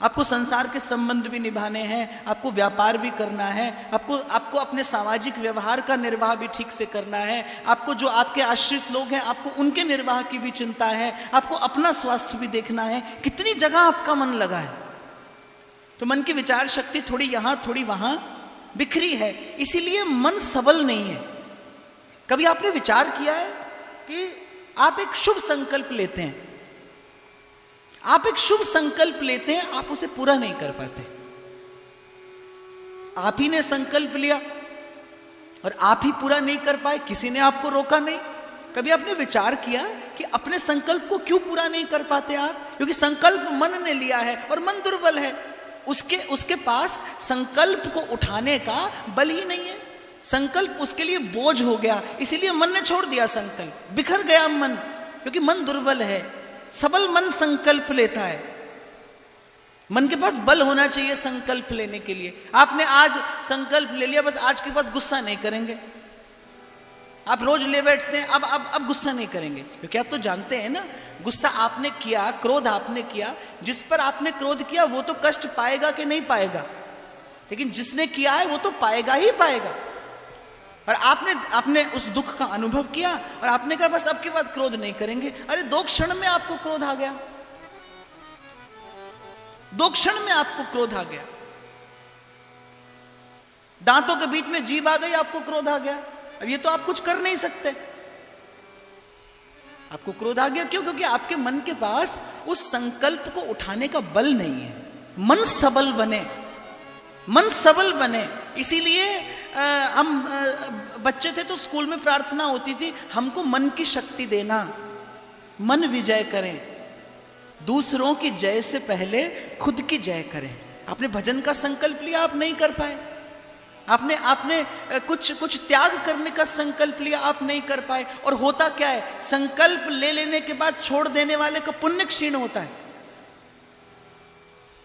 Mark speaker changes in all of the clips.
Speaker 1: आपको संसार के संबंध भी निभाने हैं, आपको व्यापार भी करना है, आपको अपने सामाजिक व्यवहार का निर्वाह भी ठीक से करना है, आपको जो आपके आश्रित लोग हैं आपको उनके निर्वाह की भी चिंता है, आपको अपना स्वास्थ्य भी देखना है। कितनी जगह आपका मन लगा है। तो मन की विचार शक्ति थोड़ी यहां थोड़ी वहां बिखरी है, इसीलिए मन सबल नहीं है। कभी आपने विचार किया है कि आप एक शुभ संकल्प लेते हैं, आप एक शुभ संकल्प लेते हैं, आप उसे पूरा नहीं कर पाते। आप ही ने संकल्प लिया और आप ही पूरा नहीं कर पाए, किसी ने आपको रोका नहीं। कभी आपने विचार किया कि अपने संकल्प को क्यों पूरा नहीं कर पाते आप? क्योंकि संकल्प मन ने लिया है और मन दुर्बल है, उसके पास संकल्प को उठाने का बल ही नहीं है। संकल्प उसके लिए बोझ हो गया, इसीलिए मन ने छोड़ दिया संकल्प, बिखर गया मन, क्योंकि मन दुर्बल है। सबल मन संकल्प लेता है। मन के पास बल होना चाहिए संकल्प लेने के लिए। आपने आज संकल्प ले लिया, बस आज के बाद गुस्सा नहीं करेंगे। आप रोज ले बैठते हैं, अब गुस्सा नहीं करेंगे, क्योंकि आप तो जानते हैं ना, गुस्सा आपने किया, क्रोध आपने किया, जिस पर आपने क्रोध किया वो तो कष्ट पाएगा कि नहीं पाएगा, लेकिन जिसने किया है वो तो पाएगा ही पाएगा। और आपने उस दुख का अनुभव किया और आपने कहा बस अब के बाद क्रोध नहीं करेंगे। अरे 2 क्षण में आपको क्रोध आ गया, 2 क्षण में आपको क्रोध आ गया। दांतों के बीच में जीभ आ गई, आपको क्रोध आ गया। अब ये तो आप कुछ कर नहीं सकते, आपको क्रोध आ गया। क्यों? क्योंकि आपके मन के पास उस संकल्प को उठाने का बल नहीं है। मन सबल बने, मन सबल बने। इसीलिए हम बच्चे थे तो स्कूल में प्रार्थना होती थी, हमको मन की शक्ति देना, मन विजय करें, दूसरों की जय से पहले खुद की जय करें। आपने भजन का संकल्प लिया, आप नहीं कर पाए। आपने कुछ त्याग करने का संकल्प लिया, आप नहीं कर पाए। और होता क्या है, संकल्प ले लेने के बाद छोड़ देने वाले का पुण्य क्षीण होता है।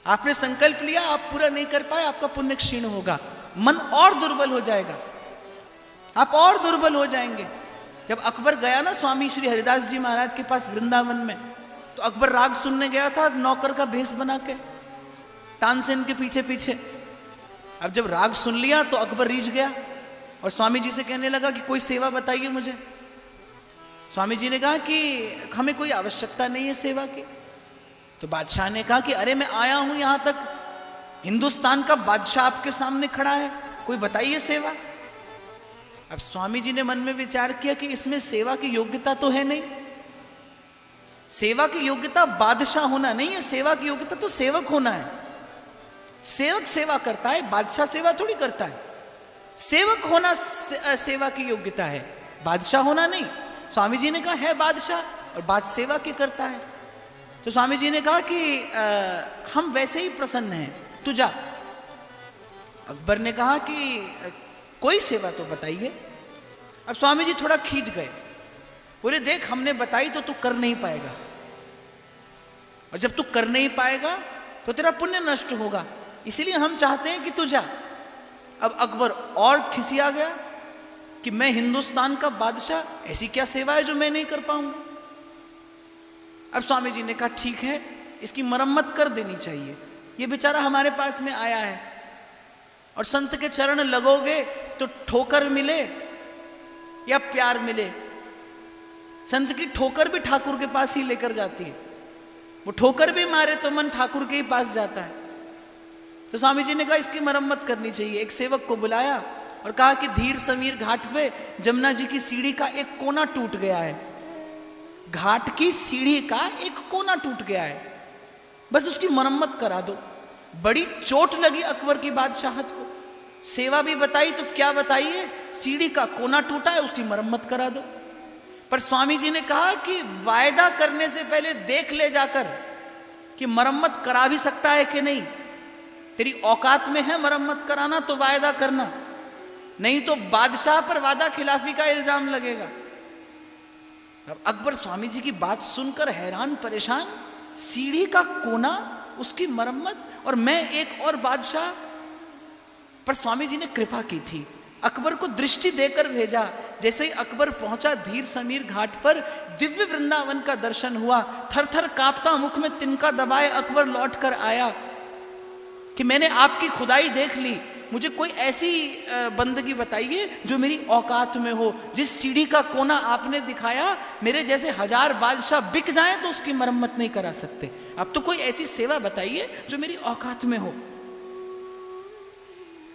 Speaker 1: आपने संकल्प लिया, आप पूरा नहीं कर पाए, आपका पुण्य क्षीण होगा, मन और दुर्बल हो जाएगा, आप और दुर्बल हो जाएंगे। जब अकबर गया ना स्वामी श्री हरिदास जी महाराज के पास वृंदावन में, तो अकबर राग सुनने गया था नौकर का भेष बना के, तानसेन के पीछे पीछे। अब जब राग सुन लिया तो अकबर रीझ गया और स्वामी जी से कहने लगा कि कोई सेवा बताइए मुझे। स्वामी जी ने कहा कि हमें कोई आवश्यकता नहीं है सेवा की। तो बादशाह ने कहा कि अरे मैं आया हूं यहां तक, हिंदुस्तान का बादशाह आपके सामने खड़ा है, कोई बताइए सेवा। अब स्वामी जी ने मन में विचार किया कि इसमें सेवा की योग्यता तो है नहीं। सेवा की योग्यता बादशाह होना नहीं है, सेवा की योग्यता तो सेवक होना है। सेवक सेवा करता है, बादशाह सेवा थोड़ी करता है। सेवक होना सेवा की योग्यता है, बादशाह होना नहीं। स्वामी जी ने कहा है बादशाह और बाद सेवा की करता है। तो स्वामी जी ने कहा कि हम वैसे ही प्रसन्न हैं, तू जा। अकबर ने कहा कि कोई सेवा तो बताइए। अब स्वामी जी थोड़ा खींच गए, बोले देख हमने बताई तो तू कर नहीं पाएगा, और जब तू कर नहीं पाएगा तो तेरा पुण्य नष्ट होगा, इसीलिए हम चाहते हैं कि तू जा। अब अकबर और खिसिया गया कि मैं हिंदुस्तान का बादशाह, ऐसी क्या सेवा है जो मैं नहीं कर पाऊंगा। अब स्वामी जी ने कहा ठीक है, इसकी मरम्मत कर देनी चाहिए, ये बेचारा हमारे पास में आया है, और संत के चरण लगोगे तो ठोकर मिले या प्यार मिले। संत की ठोकर भी ठाकुर के पास ही लेकर जाती है, वो ठोकर भी मारे तो मन ठाकुर के ही पास जाता है। तो स्वामी जी ने कहा इसकी मरम्मत करनी चाहिए। एक सेवक को बुलाया और कहा कि धीर समीर घाट पे जमुना जी की सीढ़ी का एक कोना टूट गया है, घाट की सीढ़ी का एक कोना टूट गया है, बस उसकी मरम्मत करा दो। बड़ी चोट लगी अकबर की बादशाहत को, सेवा भी बताई तो क्या बताइए, सीढ़ी का कोना टूटा है, उसकी मरम्मत करा दो। पर स्वामी जी ने कहा कि वायदा करने से पहले देख ले जाकर कि मरम्मत करा भी सकता है कि नहीं। तेरी औकात में है मरम्मत कराना तो वायदा करना, नहीं तो बादशाह पर वादा खिलाफी का इल्जाम लगेगा। अब अकबर स्वामी जी की बात सुनकर हैरान परेशान, सीढ़ी का कोना, उसकी मरम्मत, और मैं एक और बादशाह। पर स्वामी जी ने कृपा की थी, अकबर को दृष्टि देकर भेजा। जैसे ही अकबर पहुंचा धीर समीर घाट पर, दिव्य वृंदावन का दर्शन हुआ। थर थर कांपता मुख में तिनका दबाए अकबर लौट कर आया। कि मैंने आपकी खुदाई देख ली, मुझे कोई ऐसी बंदगी बताइए जो मेरी औकात में हो। जिस सीढ़ी का कोना आपने दिखाया, मेरे जैसे 1000 बादशाह बिक जाएं तो उसकी मरम्मत नहीं करा सकते। अब तो कोई ऐसी सेवा बताइए जो मेरी औकात में हो।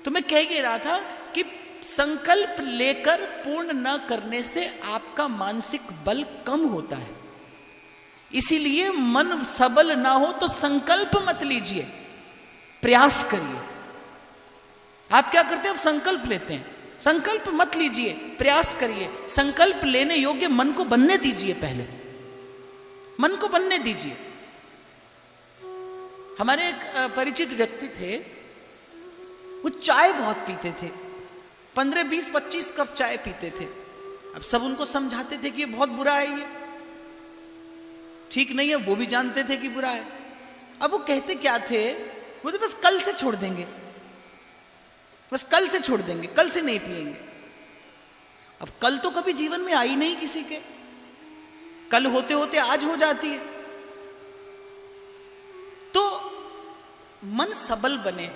Speaker 1: तो मैं कह ही रहा था कि संकल्प लेकर पूर्ण न करने से आपका मानसिक बल कम होता है। इसीलिए मन सबल ना हो तो संकल्प मत लीजिए, प्रयास करिए। आप क्या करते हैं? अब संकल्प लेते हैं। संकल्प मत लीजिए, प्रयास करिए। संकल्प लेने योग्य मन को बनने दीजिए, पहले मन को बनने दीजिए। हमारे एक परिचित व्यक्ति थे, वो चाय बहुत पीते थे, 15, 20, 25 कप चाय पीते थे। अब सब उनको समझाते थे कि ये बहुत बुरा है, ये ठीक नहीं है, वो भी जानते थे कि बुरा है। अब वो कहते क्या थे? वो तो बस कल से छोड़ देंगे, बस कल से छोड़ देंगे, कल से नहीं पिएंगे। अब कल तो कभी जीवन में आई नहीं किसी के, कल होते होते आज हो जाती है। तो मन सबल बने,